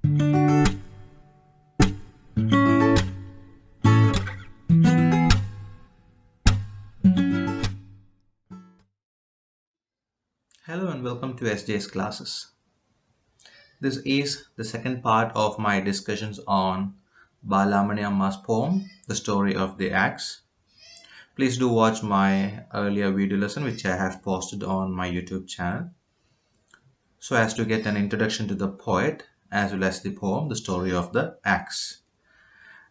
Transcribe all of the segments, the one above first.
Hello and welcome to sj'sclasses. This is the second part of my discussions on Balamani Amma's poem, The Story of the Axe. Please do watch my earlier video lesson which I have posted on my YouTube channel so as to get an introduction to the poet as well as the poem, The Story of the Axe.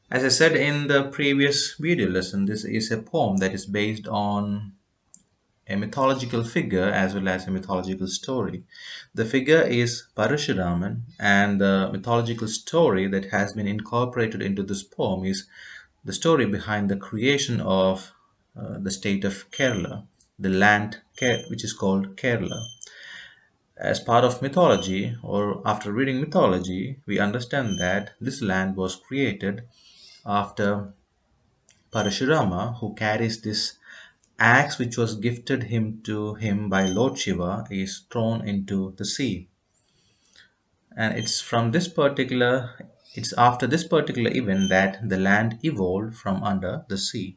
As I said in the previous video lesson, this is a poem that is based on a mythological figure as well as a mythological story. The figure is Parashiraman, and the mythological story that has been incorporated into this poem is the story behind the creation of the state of Kerala, the land which is called Kerala. As part of mythology, or after reading mythology, we understand that this land was created after Parashurama, who carries this axe which was gifted him by Lord Shiva, is thrown into the sea. And it's after this particular event that the land evolved from under the sea.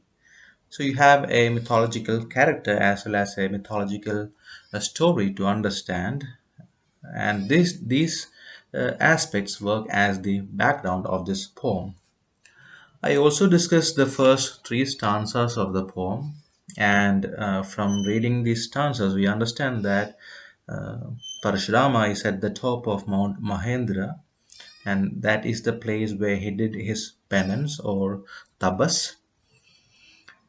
So you have a mythological character as well as a mythological story to understand, and these aspects work as the background of this poem. I also discussed the first three stanzas of the poem, and from reading these stanzas, we understand that Parashurama is at the top of Mount Mahendra, and that is the place where he did his penance or tabas.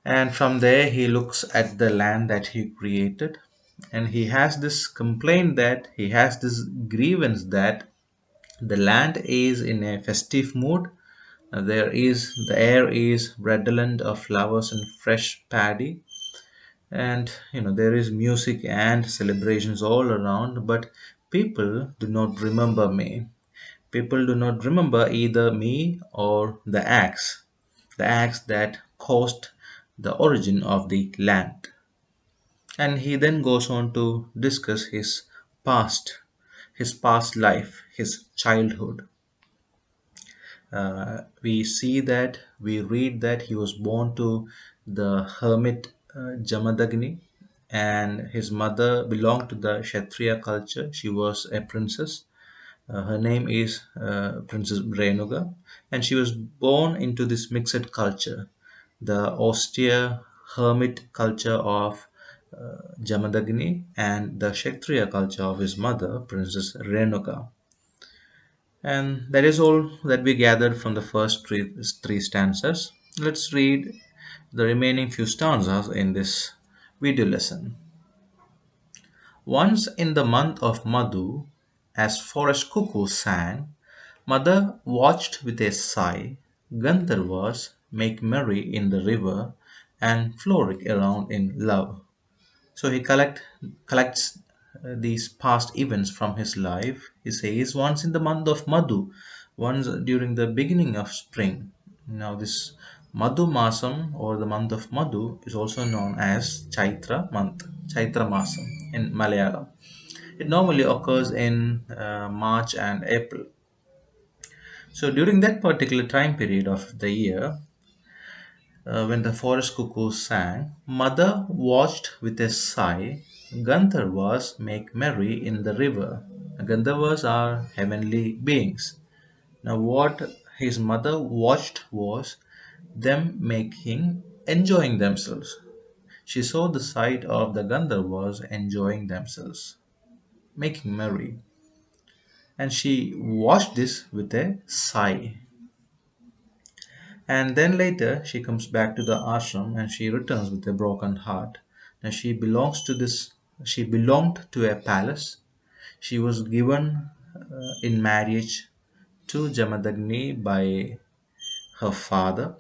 And from there, he looks at the land that he created, and he has this complaint that he has this grievance that the land is in a festive mood. The air is redolent of flowers and fresh paddy, and there is music and celebrations all around. But people do not remember me. People do not remember either me or the axe that caused the origin of the land. And he then goes on to discuss past, his past life, his childhood. We read that he was born to the hermit Jamadagni, and his mother belonged to the Kshatriya culture. She was a princess. Her name is Princess Renuga, and she was born into this mixed culture, the austere hermit culture of Jamadagni and the Kshatriya culture of his mother, Princess Renuka. And that is all that we gathered from the first three stanzas. Let's read the remaining few stanzas in this video lesson. Once in the month of Madhu, as forest cuckoos sang, mother watched with a sigh Gandharvas make merry in the river and frolic around in love. So he collects these past events from his life. He says once in the month of Madhu, once during the beginning of spring. Now this Madhu Masam or the month of Madhu is also known as Chaitra month, Chaitra Masam in Malayalam. It normally occurs in March and April. So during that particular time period of the year, when the forest cuckoos sang, mother watched with a sigh Gandharvas make merry in the river. Gandharvas are heavenly beings. Now, what his mother watched was them enjoying themselves. She saw the sight of the Gandharvas enjoying themselves, making merry, and she watched this with a sigh. And then later she comes back to the ashram and she returns with a broken heart. Now she belonged to a palace. She was given in marriage to Jamadagni by her father.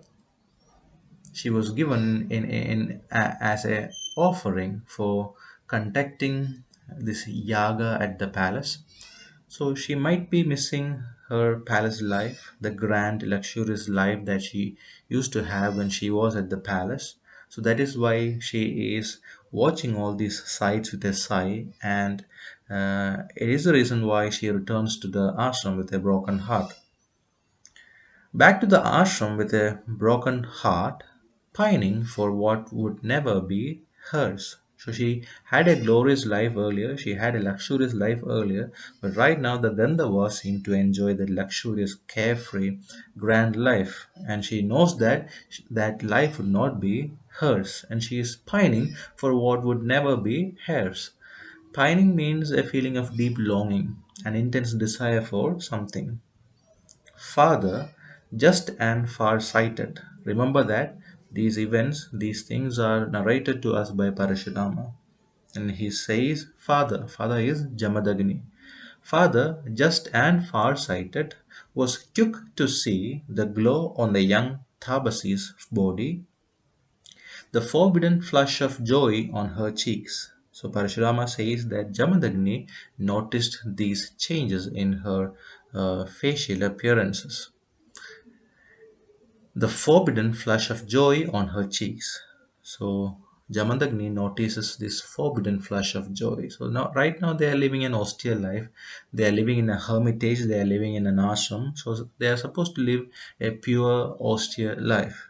She was given as a offering for conducting this yaga at the palace. So she might be missing her palace life, the grand, luxurious life that she used to have when she was at the palace. So that is why she is watching all these sights with a sigh and It is the reason why she returns to the ashram with a broken heart. Back to the ashram with a broken heart, pining for what would never be hers. So she had a glorious life earlier, she had a luxurious life earlier, but right now the Gandhavas seem to enjoy the luxurious, carefree, grand life, and she knows that that life would not be hers, and she is pining for what would never be hers. Pining means a feeling of deep longing, an intense desire for something. Father, just and far-sighted. Remember that these events, these things are narrated to us by Parashirama. And he says, Father, Father is Jamadagni. Father, just and far-sighted, was quick to see the glow on the young Tabasi's body, the forbidden flush of joy on her cheeks. So Parashurama says that Jamadagni noticed these changes in her facial appearances, the forbidden flush of joy on her cheeks. So Jamadagni notices this forbidden flush of joy. So now, right now, they are living an austere life. They are living in a hermitage. They are living in an ashram. So they are supposed to live a pure, austere life.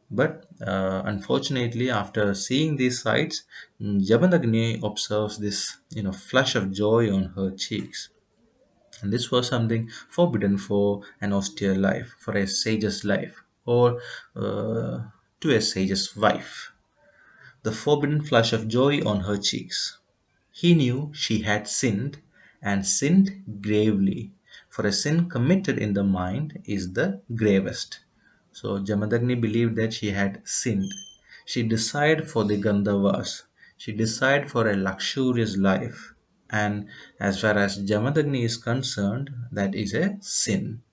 But unfortunately, after seeing these sights, Jamadagni observes this, flush of joy on her cheeks. And this was something forbidden for an austere life, for a sage's life, or to a sage's wife. The forbidden flush of joy on her cheeks. He knew she had sinned, and sinned gravely, for a sin committed in the mind is the gravest. So Jamadagni believed that she had sinned. She desired for the Gandhavas. She desired for a luxurious life. And as far as Jamadagni is concerned, that is a sin.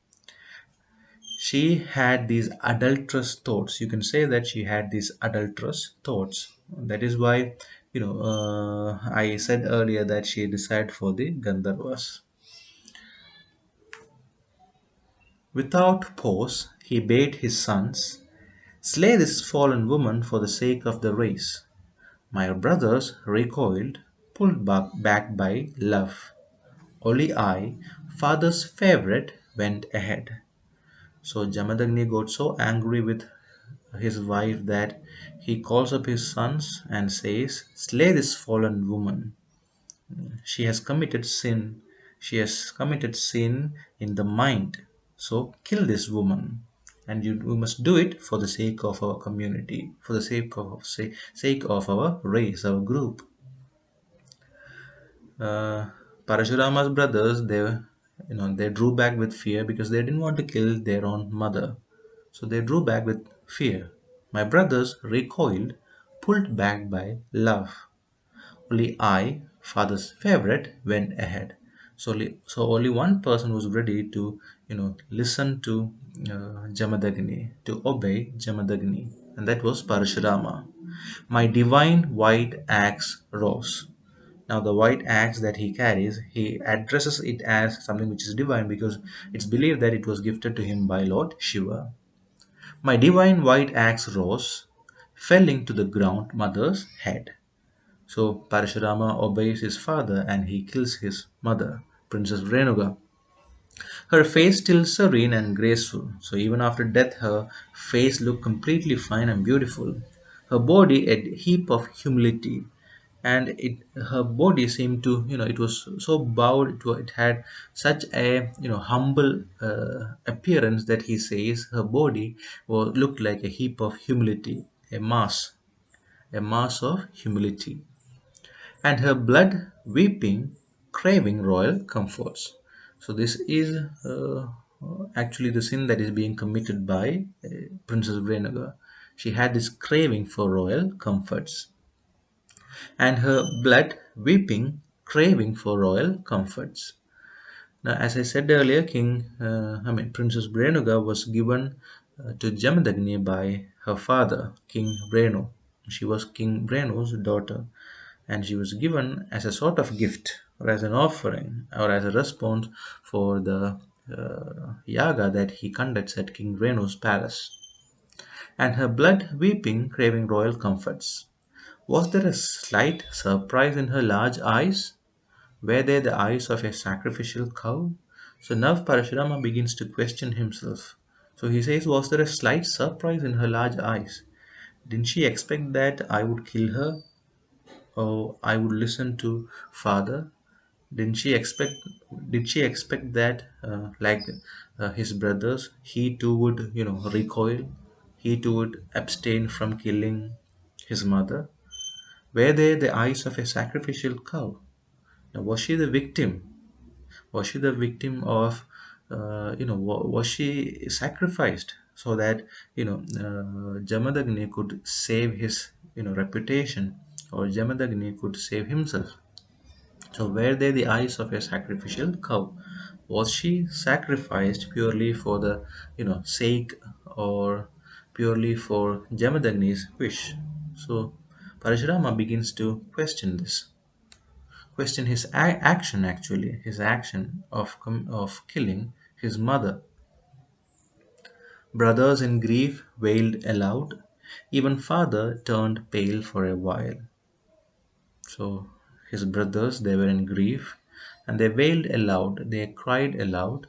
She had these adulterous thoughts. You can say that she had these adulterous thoughts. That is why, I said earlier that she desired for the Gandharvas. Without pause, he bade his sons slay this fallen woman for the sake of the race. My brothers recoiled, pulled back by love. Only I, father's favorite, went ahead. So Jamadagni got so angry with his wife that he calls up his sons and says, slay this fallen woman. She has committed sin. She has committed sin in the mind. So kill this woman. And we must do it for the sake of our community, for the sake of our race, our group. Uh, Parashurama's brothers, they drew back with fear because they didn't want to kill their own mother. So they drew back with fear. My brothers recoiled, pulled back by love. Only I, father's favorite, went ahead. So only one person was ready to, listen to Jamadagni, to obey Jamadagni, and that was Parashurama. My divine white axe rose. Now, the white axe that he carries, he addresses it as something which is divine because it's believed that it was gifted to him by Lord Shiva. My divine white axe rose, felling to the ground mother's head. So Parashurama obeys his father and he kills his mother, Princess Renuga. Her face still serene and graceful, so even after death her face looked completely fine and beautiful. Her body a heap of humility, and her body seemed to, it was so bowed, it had such a, humble appearance that he says her body looked like a heap of humility, a mass of humility, and her blood weeping, craving royal comforts. So this is actually the sin that is being committed by Princess Renuga. She had this craving for royal comforts, and her blood weeping, craving for royal comforts. Now, as I said earlier, Princess Renuga was given to Jamadagni by her father, King Renu. She was King Renu's daughter, and she was given as a sort of gift, or as an offering, or as a response for the yaga that he conducts at King Renu's palace. And her blood weeping, craving royal comforts. Was there a slight surprise in her large eyes? Were they the eyes of a sacrificial cow? So now Parashurama begins to question himself. So he says, was there a slight surprise in her large eyes? Didn't she expect that I would kill her or I would listen to father? Didn't she expect? Did she expect that, like his brothers, he too would, recoil? He too would abstain from killing his mother? Were they the eyes of a sacrificial cow? Now, was she the victim? Was she the victim of, was she sacrificed so that, Jamadagni could save his, reputation, or Jamadagni could save himself? So were they the eyes of a sacrificial cow? Was she sacrificed purely for the, sake, or purely for Jamadagni's wish? So Parashurama begins to question his action, actually his action of of killing his mother. Brothers in grief wailed aloud. Even father turned pale for a while. So his brothers, they were in grief and they wailed aloud, they cried aloud.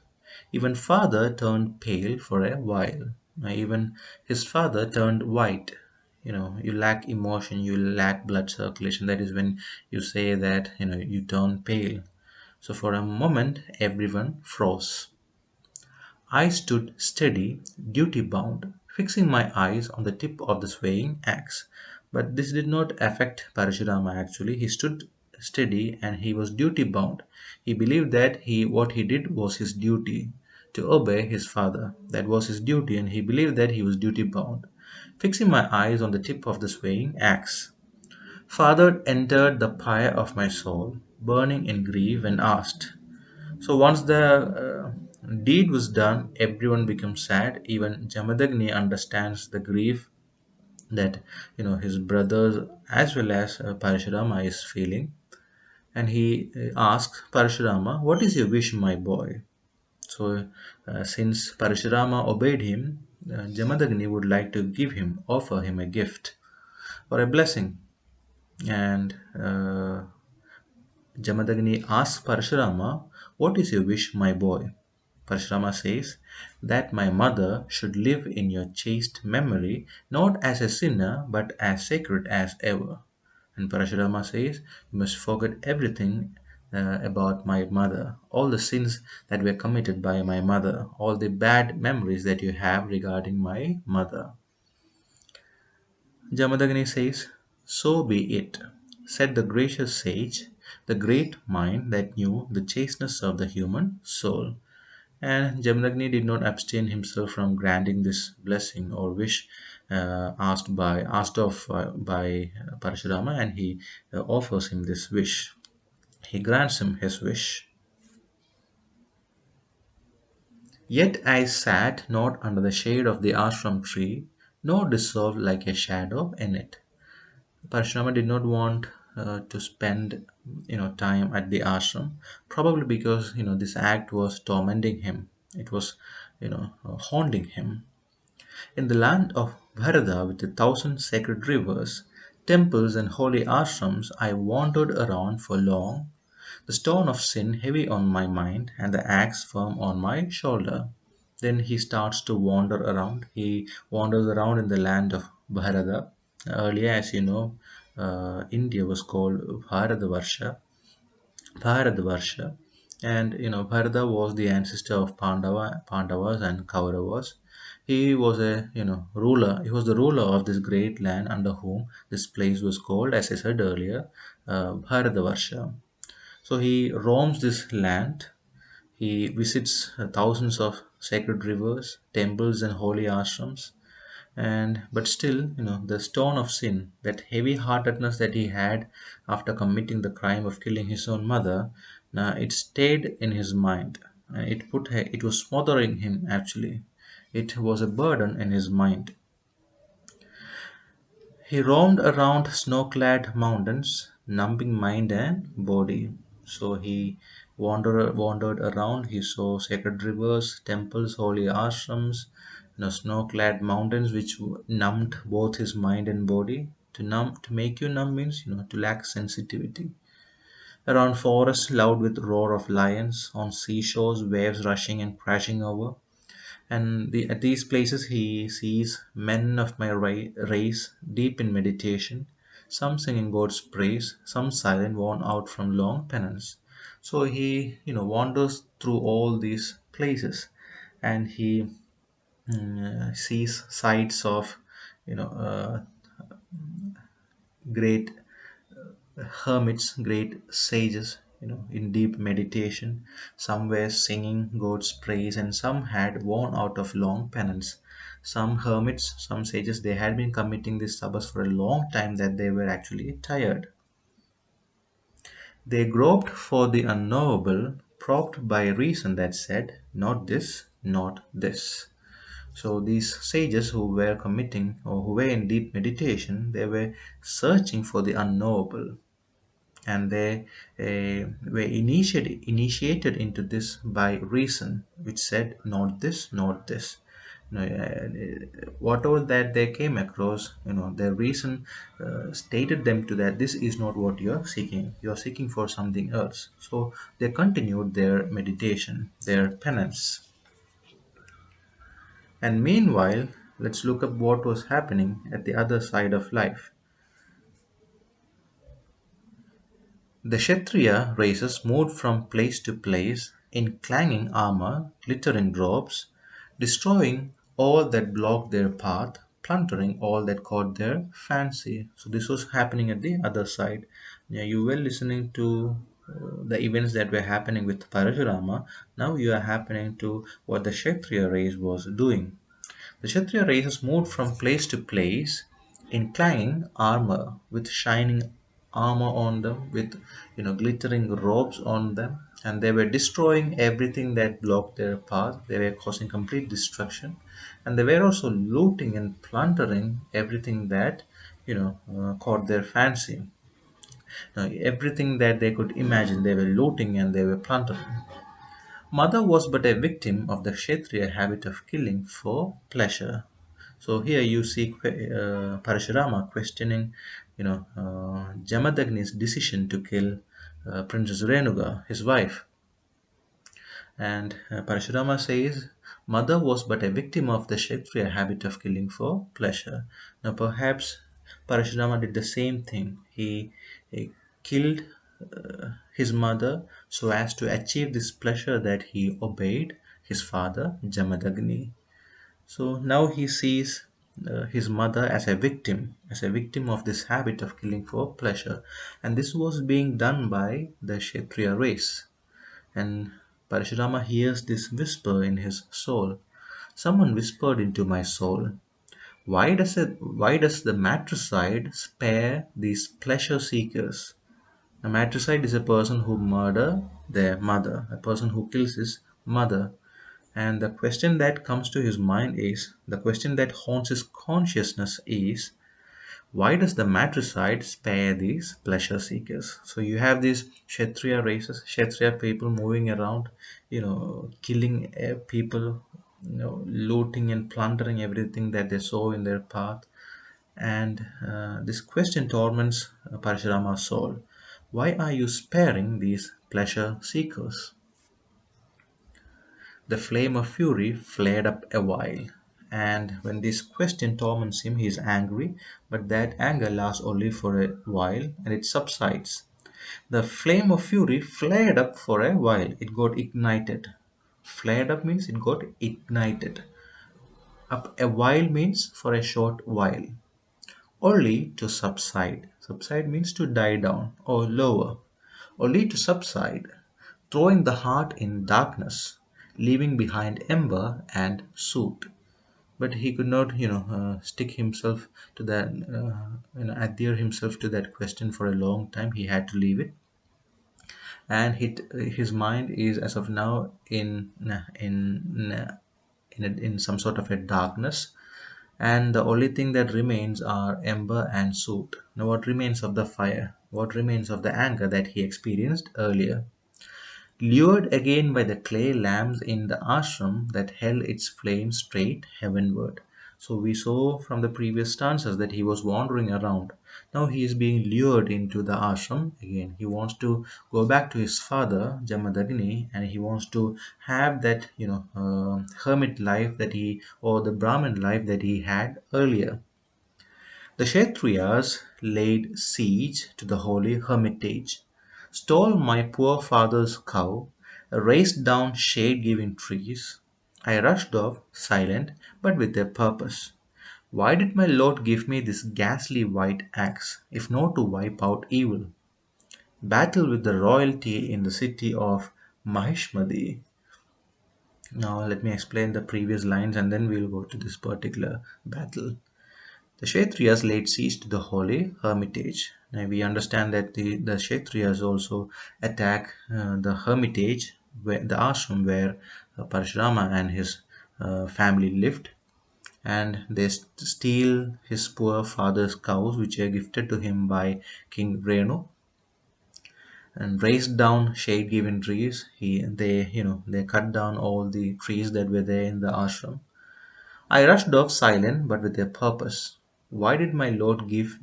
Even father turned pale for a while. Even his father turned white. You lack emotion, you lack blood circulation. That is when you say that, you turn pale. So for a moment, everyone froze. I stood steady, duty bound, fixing my eyes on the tip of the swaying axe. But this did not affect Parashurama actually. He stood steady and he was duty bound. He believed that what he did was his duty, to obey his father. That was his duty, and he believed that he was duty bound. Fixing my eyes on the tip of the swaying axe. Father entered the pyre of my soul, burning in grief, and asked. So once the deed was done, everyone becomes sad. Even Jamadagni understands the grief that his brothers as well as Parashurama is feeling, and he asks Parashurama, "What is your wish, my boy?" So since Parashurama obeyed him, Jamadagni would like to offer him a gift or a blessing, and Jamadagni asks Parashurama, "What is your wish, my boy?" Parashurama says, "That my mother should live in your chaste memory, not as a sinner, but as sacred as ever." And Parashurama says, "You must forget everything about my mother, all the sins that were committed by my mother, all the bad memories that you have regarding my mother." Jamadagni says, "So be it," said the gracious sage, the great mind that knew the chasteness of the human soul. And Jamadagni did not abstain himself from granting this blessing or wish asked of by Parashurama, and he offers him this wish. He grants him his wish. Yet I sat not under the shade of the ashram tree, nor dissolved like a shadow in it. Parashurama did not want to spend time at the ashram, probably because this act was tormenting him. It was haunting him. In the land of Bharata with the thousand sacred rivers, temples, and holy ashrams, I wandered around for long, the stone of sin heavy on my mind and the axe firm on my shoulder. Then he starts to wander around. He wanders around in the land of Bharata. Earlier, as you know, India was called Bharatvarsha, and Bharata was the ancestor of Pandavas and Kauravas. He was a ruler. He was the ruler of this great land under whom this place was called, as I said earlier, Bharatvarsha. So he roams this land. He visits thousands of sacred rivers, temples, and holy ashrams. And but still, the stone of sin, that heavy heartedness that he had after committing the crime of killing his own mother, now it stayed in his mind. It was smothering him actually. It was a burden in his mind. He roamed around snow-clad mountains, numbing mind and body. So he wandered around. He saw sacred rivers, temples, holy ashrams, snow-clad mountains, which numbed both his mind and body. To make you numb means to lack sensitivity. Around forests loud with roar of lions, on seashores waves rushing and crashing over. And at these places he sees men of my race deep in meditation, some singing God's praise, some silent, worn out from long penance. So he, wanders through all these places, and he sees sights of, great hermits, great sages, in deep meditation. Some were singing God's praise, and some had worn out of long penance. Some hermits, some sages, they had been committing this sabbath for a long time that they were actually tired. They groped for the unknowable, propped by reason that said, not this, not this. So these sages who were committing or who were in deep meditation, they were searching for the unknowable, and they were initiated into this by reason, which said not this, not this. Whatever that they came across, their reason stated them to that this is not what you're seeking for something else. So they continued their meditation, their penance. And meanwhile, let's look up what was happening at the other side of life. The Kshatriya races moved from place to place in clanging armor, glittering robes, destroying all that blocked their path, plundering all that caught their fancy. So this was happening at the other side. Yeah, you were listening to the events that were happening with Parashurama. Now you are happening to what the Kshatriya race was doing. The Kshatriya races moved from place to place in clanging armor, with shining armor on them, with glittering robes on them, and they were destroying everything that blocked their path. They were causing complete destruction, and they were also looting and plundering everything that caught their fancy. Everything that they could imagine, they were looting and they were plundering. Mother was but a victim of the Kshatriya habit of killing for pleasure. So here you see Parashirama questioning, Jamadagni's decision to kill Princess Renuga, his wife. And Parashurama says, Mother was but a victim of the Kshatriya habit of killing for pleasure. Now, perhaps Parashurama did the same thing. He killed his mother so as to achieve this pleasure that he obeyed his father, Jamadagni. So now he sees his mother as a victim of this habit of killing for pleasure. And this was being done by the Kshatriya race. And Parashurama hears this whisper in his soul. Someone whispered into my soul, why does the matricide spare these pleasure seekers? A matricide is a person who murder their mother, a person who kills his mother. And the question that comes to his mind is, the question that haunts his consciousness is, why does the matricide spare these pleasure seekers? So you have these Kshatriya races, Kshatriya people moving around, killing people, looting and plundering everything that they saw in their path. And this question torments Parashurama's soul. Why are you sparing these pleasure seekers? The flame of fury flared up a while, and when this question torments him, he is angry, but that anger lasts only for a while and it subsides. The flame of fury flared up for a while, it got ignited. Flared up means it got ignited. Up a while means for a short while, only to subside. Subside means to die down or lower, only to subside, throwing the heart in darkness, leaving behind ember and soot. But he could not, stick himself to that, adhere himself to that question for a long time. He had to leave it, and his mind is as of now in some sort of a darkness, and the only thing that remains are ember and soot. Now, what remains of the fire? What remains of the anger that he experienced earlier? Lured again by the clay lamps in the ashram that held its flame straight heavenward. So we saw from the previous stanzas that he was wandering around. Now he is being lured into the ashram again. He wants to go back to his father, Jamadagni, and he wants to have that, hermit life that he, or the Brahmin life that he had earlier. The Kshatriyas laid siege to the holy hermitage, stole my poor father's cow, razed down shade-giving trees. I rushed off, silent, but with a purpose. Why did my lord give me this ghastly white axe, if not to wipe out evil? Battle with the royalty in the city of Mahishmati. Now let me explain the previous lines and then we'll go to this particular battle. The Kshatriyas laid siege to the holy hermitage. Now we understand that the Kshatriyas also attack the hermitage, the ashram where Parashurama and his family lived, and they steal his poor father's cows, which are gifted to him by King Renu, and raised down shade-given trees. They cut down all the trees that were there in the ashram. I rushed off silent, but with a purpose. Why did my lord give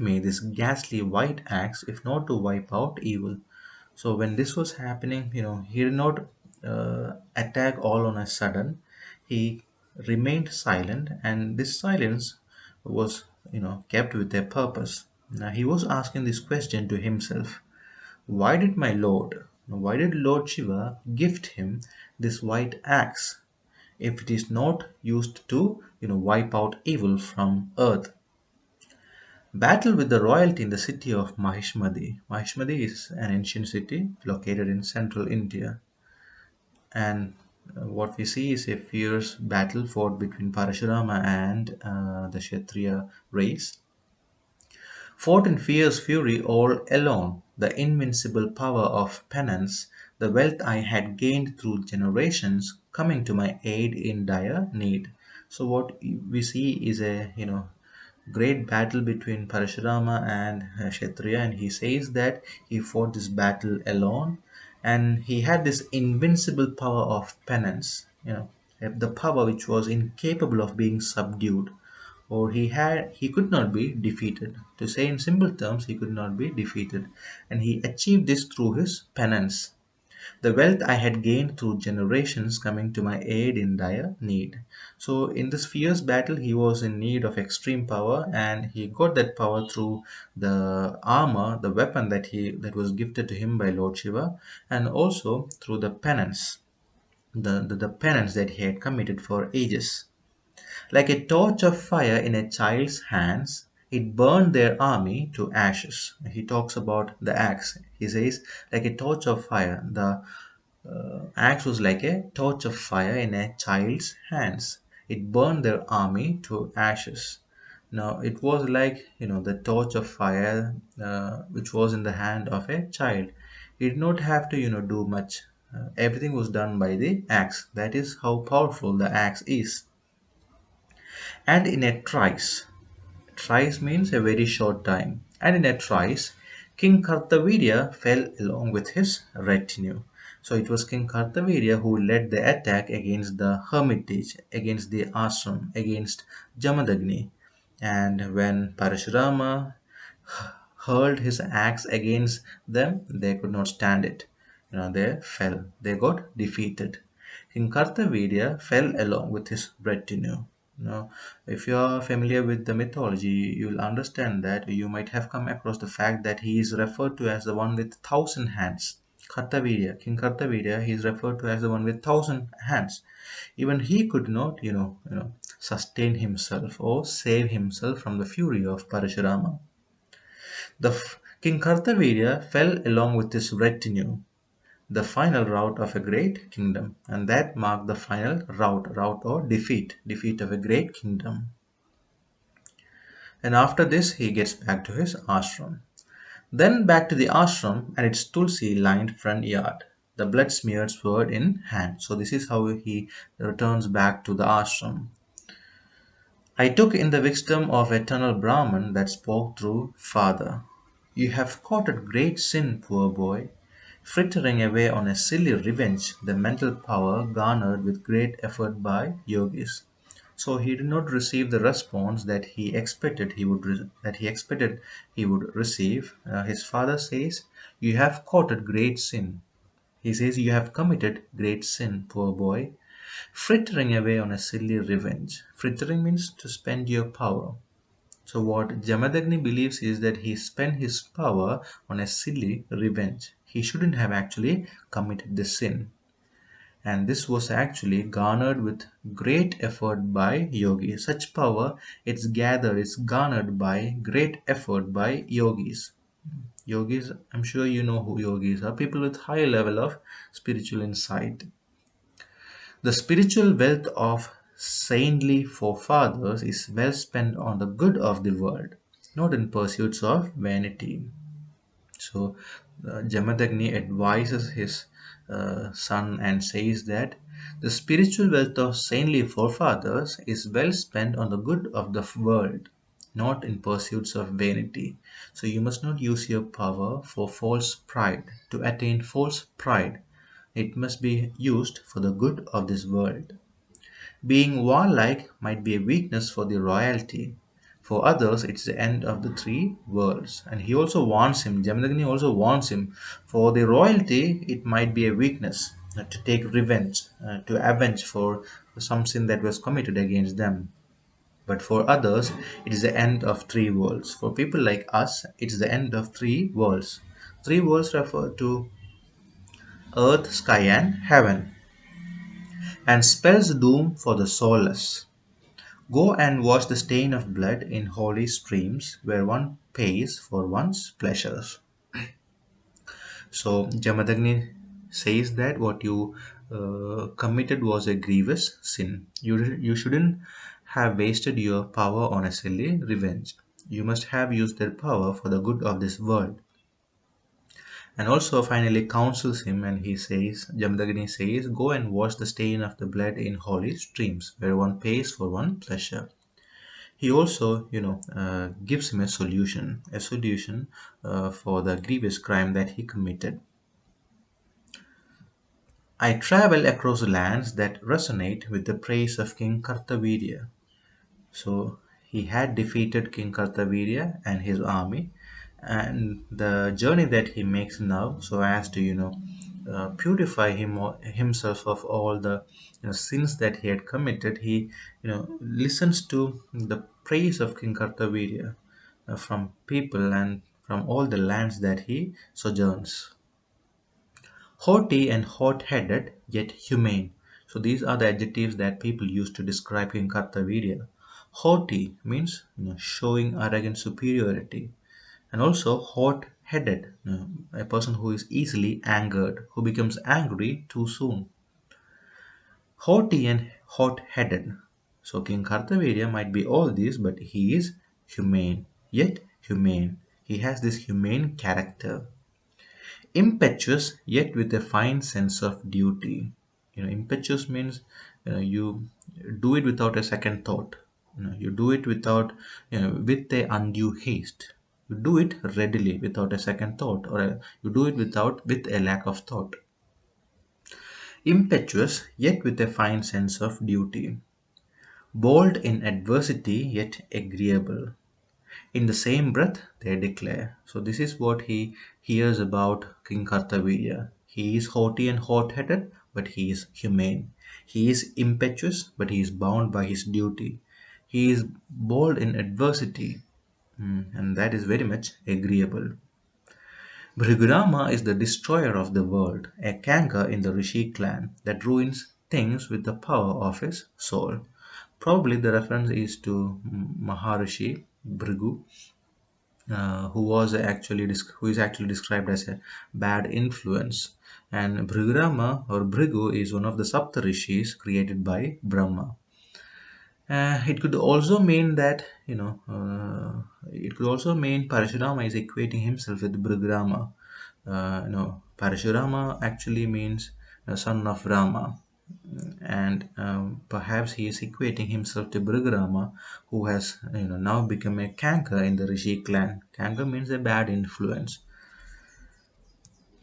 me this ghastly white axe, if not to wipe out evil? So when this was happening, he did not attack all on a sudden. He remained silent, and this silence was, kept with a purpose. Now he was asking this question to himself: why did Lord Shiva gift him this white axe, if it is not used to wipe out evil from earth? Battle with the royalty in the city of Mahishmati. Mahishmati is an ancient city located in central India, and what we see is a fierce battle fought between Parashurama and the Kshatriya race, fought in fierce fury all alone. The invincible power of penance, the wealth I had gained through generations, coming to my aid in dire need. So what we see is a great battle between Parashurama and Kshatriya, and he says that he fought this battle alone, and he had this invincible power of penance. The power which was incapable of being subdued, or he could not be defeated. To say in simple terms, he could not be defeated, and he achieved this through his penance. The wealth I had gained through generations coming to my aid in dire need. So in this fierce battle, he was in need of extreme power, and he got that power through the armor, the weapon that was gifted to him by Lord Shiva, and also through the penance, the penance that he had committed for ages. Like a torch of fire in a child's hands, it burned their army to ashes. He talks about the axe. He says, like a torch of fire. The axe was like a torch of fire in a child's hands. It burned their army to ashes. Now, it was like, the torch of fire which was in the hand of a child. He did not have to, do much. Everything was done by the axe. That is how powerful the axe is. And in a trice, trice means a very short time, and in a trice, King Kartavirya fell along with his retinue. So it was King Kartavirya who led the attack against the hermitage, against the ashram, against Jamadagni. And when Parashurama hurled his axe against them, they could not stand it. They fell. They got defeated. King Kartavirya fell along with his retinue. Now, if you are familiar with the mythology, you will understand that you might have come across the fact that he is referred to as the one with 1,000 hands. Kartavirya, King Kartavirya, he is referred to as the one with 1,000 hands. Even he could not, sustain himself or save himself from the fury of Parashurama. King Kartavirya fell along with his retinue, the final rout of a great kingdom, and that marked the final rout or defeat of a great kingdom. And after this, he gets back to his ashram. Then back to the ashram and its tulsi lined front yard, the blood smeared sword in hand. So, this is how he returns back to the ashram. I took in the wisdom of eternal Brahman that spoke through Father. You have courted great sin, poor boy, frittering away on a silly revenge the mental power garnered with great effort by yogis. So he did not receive the response that he expected he would receive. His father says, "You have committed great sin." He says, "You have committed great sin, poor boy, frittering away on a silly revenge." Frittering means to spend your power. So what Jamadagni believes is that he spent his power on a silly revenge. He shouldn't have actually committed the sin. And this was actually garnered with great effort by yogis. Such power, it's garnered by great effort by yogis. Yogis, I'm sure you know who yogis are, people with high level of spiritual insight. The spiritual wealth of saintly forefathers is well spent on the good of the world, not in pursuits of vanity. So, Jamadagni advises his son and says that the spiritual wealth of saintly forefathers is well spent on the good of the world, not in pursuits of vanity. So, you must not use your power for false pride, to attain false pride. It must be used for the good of this world. Being warlike might be a weakness for the royalty. For others, it's the end of the three worlds. And he also warns him, Jamadagni also warns him, for the royalty, it might be a weakness to take revenge, to avenge for some sin that was committed against them. But for others, it is the end of three worlds. For people like us, it's the end of three worlds. Three worlds refer to earth, sky, and heaven, and spells doom for the soulless. Go and wash the stain of blood in holy streams where one pays for one's pleasures. So Jamadagni says that what you committed was a grievous sin. You shouldn't have wasted your power on a silly revenge. You must have used that power for the good of this world. And also finally counsels him, and he says, Jamadagni says, go and wash the stain of the blood in holy streams where one pays for one pleasure. He also gives him a solution for the grievous crime that he committed. I travel across lands that resonate with the praise of King Kartavirya. So he had defeated King Kartavirya and his army, and the journey that he makes now, so as to purify himself of all the sins that he had committed. He listens to the praise of King Kartavirya from people and from all the lands that he sojourns. Haughty and hot-headed, yet humane. So these are the adjectives that people use to describe King Kartavirya. Haughty means showing arrogant superiority, and also hot-headed, a person who is easily angered, who becomes angry too soon. Haughty and hot-headed. So King Kartavirya might be all these, but he is humane, yet humane. He has this humane character. Impetuous, yet with a fine sense of duty. Impetuous means you do it without a second thought. You do it without, with a undue haste. You do it readily without a second thought, or you do it with a lack of thought. Impetuous, yet with a fine sense of duty. Bold in adversity, yet agreeable. In the same breath, they declare. So, this is what he hears about King Kartavirya. He is haughty and hot headed, but he is humane. He is impetuous, but he is bound by his duty. He is bold in adversity, and that is very much agreeable. Bhrigunama is the destroyer of the world, a canker in the Rishi clan that ruins things with the power of his soul. Probably the reference is to Maharishi Bhrigu, who is actually described as a bad influence. And Bhrigrama or Bhrigu is one of the Saptarishis created by Brahma. It could also mean that it could also mean Parashurama is equating himself with Bhrigrama. Parashurama actually means son of Rama, and perhaps he is equating himself to Bhrigrama, who has now become a canker in the Rishi clan. Canker means a bad influence.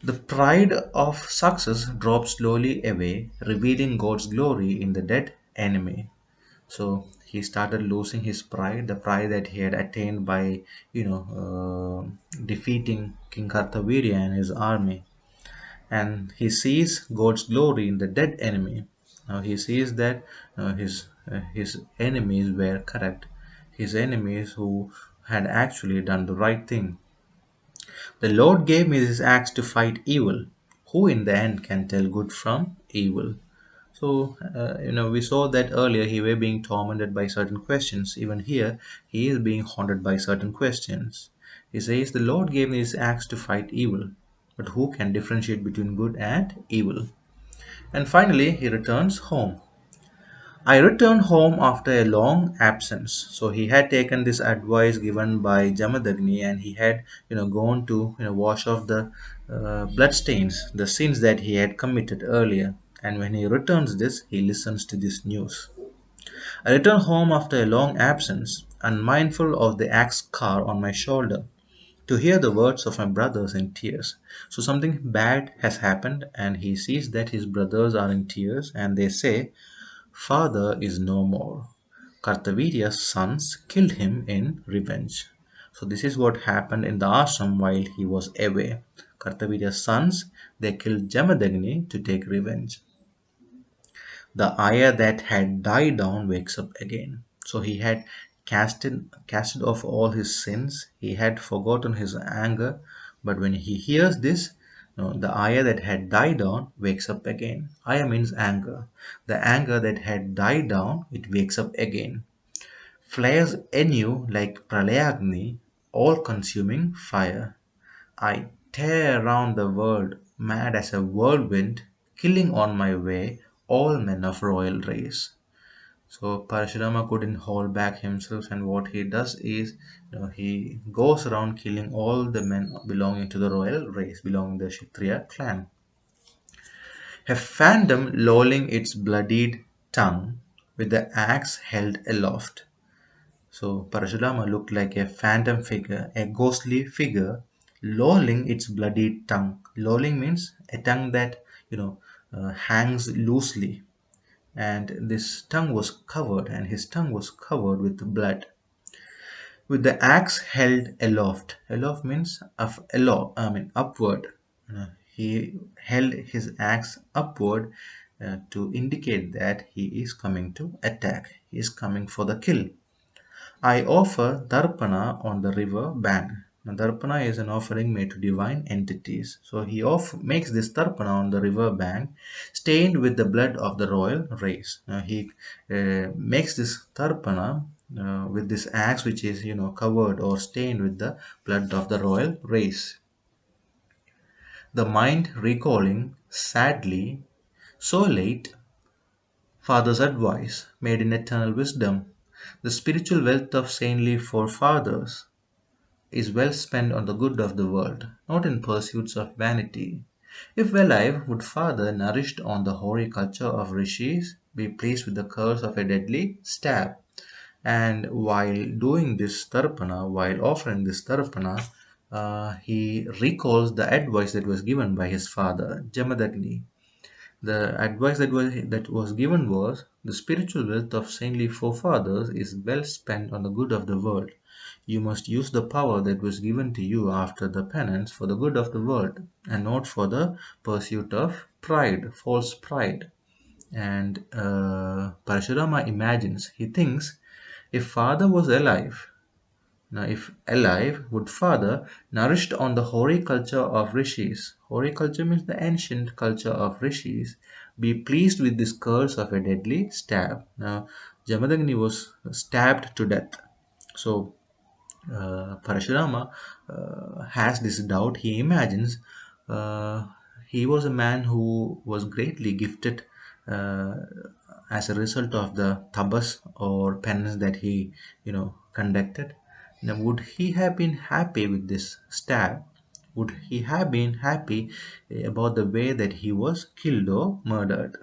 The pride of success drops slowly away, revealing God's glory in the dead enemy. So he started losing his pride, the pride that he had attained by, defeating King Kartavirya and his army. And he sees God's glory in the dead enemy. Now he sees that his enemies were correct, his enemies who had actually done the right thing. The Lord gave me this axe to fight evil. Who in the end can tell good from evil? So, we saw that earlier he were being tormented by certain questions. Even here, he is being haunted by certain questions. He says, the Lord gave me this axe to fight evil, but who can differentiate between good and evil? And finally, he returns home. I returned home after a long absence. So he had taken this advice given by Jamadagni, and he had, gone to, wash off the blood stains, the sins that he had committed earlier. And when he returns this, he listens to this news. I returned home after a long absence, unmindful of the axe scar on my shoulder, to hear the words of my brothers in tears. So something bad has happened, and he sees that his brothers are in tears, and they say, Father is no more. Kartavirya's sons killed him in revenge. So this is what happened in the ashram while he was away. Kartavirya's sons, they killed Jamadagni to take revenge. The ayah that had died down wakes up again. So he had casted off all his sins. He had forgotten his anger. But when he hears this, the ayah that had died down wakes up again. Ayah means anger. The anger that had died down, it wakes up again. Flares anew like pralayagni, all-consuming fire. I tear round the world, mad as a whirlwind, killing on my way all men of royal race. So Parashirama couldn't hold back himself, and what he does is, he goes around killing all the men belonging to the royal race, belonging to the Kshatriya clan. A phantom lolling its bloodied tongue with the axe held aloft. So Parashurama looked like a phantom figure, a ghostly figure, lolling its bloody tongue. Lolling means a tongue that hangs loosely, and this tongue was covered, and his tongue was covered with blood. With the axe held aloft. Aloft means upward. He held his axe upward to indicate that he is coming to attack. He is coming for the kill. I offer Darpana on the river bank. Now, Darpana is an offering made to divine entities. So he makes this Darpana on the river bank, stained with the blood of the royal race. Now, he makes this Darpana with this axe, which is covered or stained with the blood of the royal race. The mind recalling sadly, so late, Father's advice, made in eternal wisdom. The spiritual wealth of saintly forefathers is well spent on the good of the world, not in pursuits of vanity. If alive, would Father, nourished on the hoary culture of rishis, be pleased with the curse of a deadly stab? And while doing this tarpana, while offering this tarpana, he recalls the advice that was given by his father, Jamadagni. The advice that was given was, the spiritual wealth of saintly forefathers is well spent on the good of the world. You must use the power that was given to you after the penance for the good of the world, and not for the pursuit of pride, false pride. And Parashurama imagines, he thinks, if father was alive, now, if alive, would Father, nourished on the hoary culture of rishis, hoary culture means the ancient culture of rishis, be pleased with this curse of a deadly stab? Now, Jamadagni was stabbed to death. So, Parashurama has this doubt. He imagines uh, he was a man who was greatly gifted uh, as a result of the tabas or penance that he, conducted. Now, would he have been happy with this stab? Would he have been happy about the way that he was killed or murdered?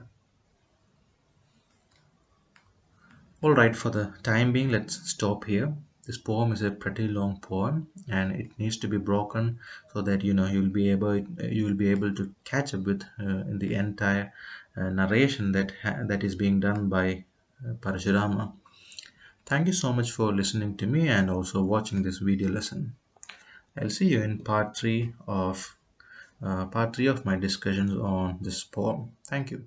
All right, for the time being, let's stop here. This poem is a pretty long poem, and it needs to be broken so that you will be able to catch up with in the entire narration that is being done by Parashirama. Thank you so much for listening to me and also watching this video lesson. I'll see you in part three of my discussions on this poem. Thank you.